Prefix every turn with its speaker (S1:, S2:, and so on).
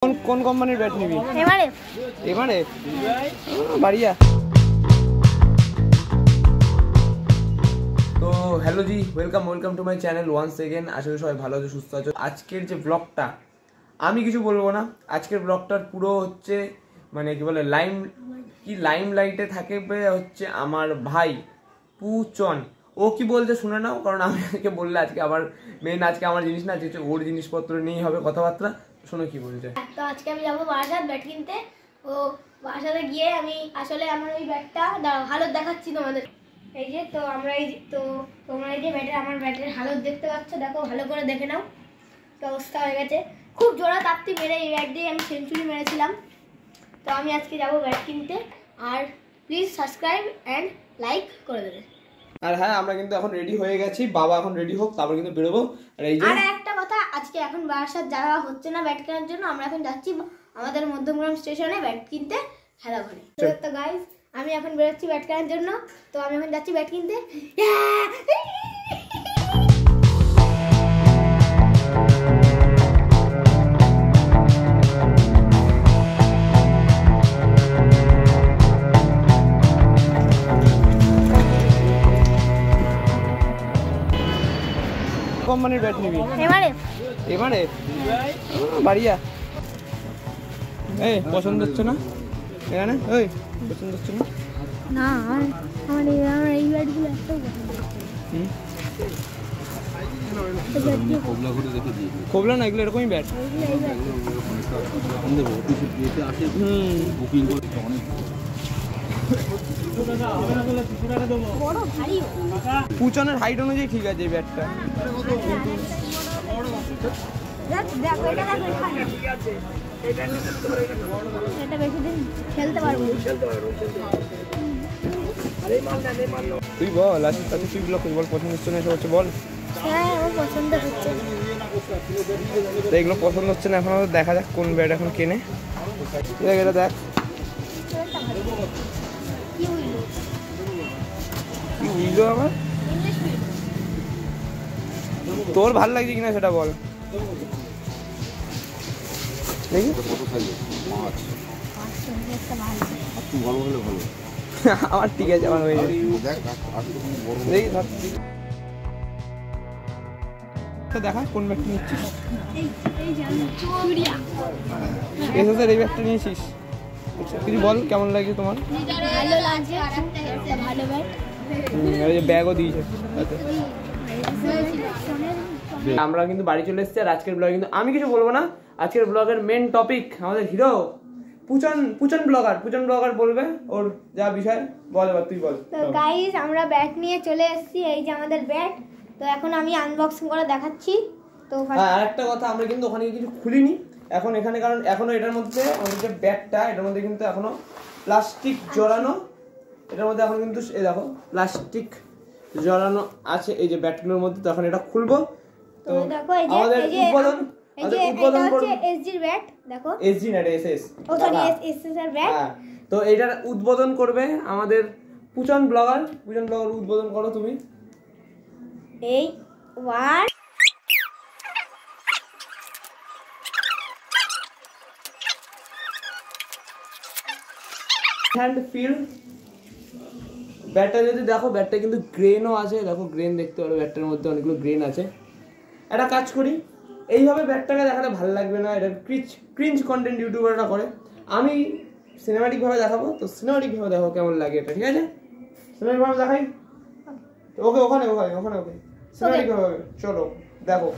S1: কোন কোম্পানির ব্যাট নিবি? এমআরএফ বাড়িয়া। তো hello ji, welcome to my channel once again. আশা করি সবাই ভালো আছো, সুস্থ আছো। আজকের যে ব্লগটা, আমি কিছু বলবো না। আজকের ব্লগটার পুরো হচ্ছে মানে কি বলে লাইম লাইটে থাকবে হচ্ছে আমার ভাই পুচন। ও কি বলছে শুনে নাও, কারণ আমি আজকে বললে আজকে আবার আজকে আমার জিনিস না, আজকে ওর জিনিসপত্র নিয়েই হবে কথাবার্তা। শোনো কি বলছে।
S2: তো আজকে আমি যাবো বারাসাত ব্যাট কিনতে। ও বারাসাতে গিয়ে আমি আসলে আমার ওই ব্যাটটা হালত দেখাচ্ছি তোমাদের। এই যে তো আমরা তোমরা এই যে আমার ব্যাটের হালত দেখতে পাচ্ছ, দেখো ভালো করে দেখে নাও কি অবস্থা হয়ে গেছে। খুব জোড়া তাপ্তি মেরে এই ব্যাট দিয়ে আমি সেঞ্চুরি মেরেছিলাম। তো আমি আজকে যাবো ব্যাট কিনতে, আর প্লিজ সাবস্ক্রাইব অ্যান্ড লাইক করে দেবে।
S1: আর হ্যাঁ, আমরা কিন্তু এখন রেডি হয়ে গেছি। বাবা এখন রেডি হোক, তারপর কিন্তু বেরোবো। আর
S2: একটা কথা, আজকে এখন বারাসাত যাওয়া হচ্ছে না ব্যাট কেনার জন্য। আমরা এখন যাচ্ছি আমাদের মধ্যমগ্রাম স্টেশনে ব্যাট কিনতে, খেলা ঘরে। তো গাইস, আমি এখন বেরোচ্ছি ব্যাট কেনার জন্য। তো আমি এখন যাচ্ছি ব্যাট কিনতে।
S1: কোম্পানির ব্যাট নিবি? এমআরএফ বাড়িয়া। এই পছন্দ হচ্ছে না এখানে? ওই পছন্দ হচ্ছে না?
S2: না, আমার এই ব্যাটগুলো একটাও পছন্দ
S1: খোবলা না, এগুলো এরকমই ব্যাট। পুচনের হাইট অনুযায়ী ঠিক আছে এই ব্যাটটা।
S2: এটা বেশি দিন খেলতে পারবো।
S1: তুই বল, আজকে তুই ব্লগ বল, পছন্দ হচ্ছে না এসব হচ্ছে বল।
S2: হ্যাঁ, আমার পছন্দ হচ্ছে।
S1: এগুলো পছন্দ হচ্ছে না এখন, দেখা যাক কোন ব্যাট এখন কেনে। এটা দেখ কি বুঝলো আমার। তোর ভাল লাগছে কিনা সেটা বল দেখি। আমার ঠিক আছে, আমার হয়ে যাবে। দেখা কোন ব্যাগটা নিচ্ছিস। এসএসের এই ব্যাগটা নিয়েছিস? কিছু বল, কেমন লাগে তোমার?
S2: ভালো লাগছে, ভালো ব্যাট।
S1: ব্যাগও দিয়েছে। আমরা কিন্তু বাড়ি চলে এসেছি। আর আজকের ব্লগে কিন্তু আমি কিছু বলবো না। আজকের ব্লগের মেন টপিক আমাদের হিরো পুচন ব্লগার বলবে ওর যা বিষয়। বল এবার তুই বল।
S2: তো গাইস, আমরা ব্যাট নিয়ে চলে এসেছি। এই যে আমাদের ব্যাট। তো এখন আমি আনবক্সিং করে দেখাচ্ছি। তো
S1: আর একটা কথা, আমরা কিন্তু ওখানে কিছু খুলিনি এখন এখানে, কারণ এখনো এটার মধ্যে আমাদের যে ব্যাগটা, এটার মধ্যে কিন্তু এখনো প্লাস্টিক জড়ানো। এটার মধ্যে এখন কিন্তু এই দেখো প্লাস্টিক জড়ানো আছে এই যে ব্যাটগুলোর মধ্যে। তখন এটা খুলবো। তো
S2: দেখো এই যে
S1: আমাদের উদ্বোধন
S2: করবে এসজি ব্যাট। দেখো
S1: এসজি না, এটা এসএস।
S2: ও সরি, এসএস এর ব্যাট।
S1: তো এটার উদ্বোধন করবে আমাদের পুচন ব্লগার উদ্বোধন করো তুমি।
S2: এই 1
S1: হ্যান্ড ফিল ব্যাটটা যদি দেখো, ব্যাটটা কিন্তু গ্রেনও আছে। দেখো গ্রেন দেখতে পারো, ব্যাটটার মধ্যে অনেকগুলো গ্রেন আছে। একটা কাজ করি, এইভাবে ব্যাটটাকে দেখালে ভালো লাগবে না। এটা ক্রিঞ্জ কন্টেন্ট ইউটিউবাররা করে। আমি সিনেমাটিকভাবে দেখাবো। তো সিনেমাটিকভাবে দেখো কেমন লাগে এটা, ঠিক আছে? সিনেমাটিকভাবে দেখাই ওকে, ওখানে সিনেমাটিকভাবে চলো দেখো।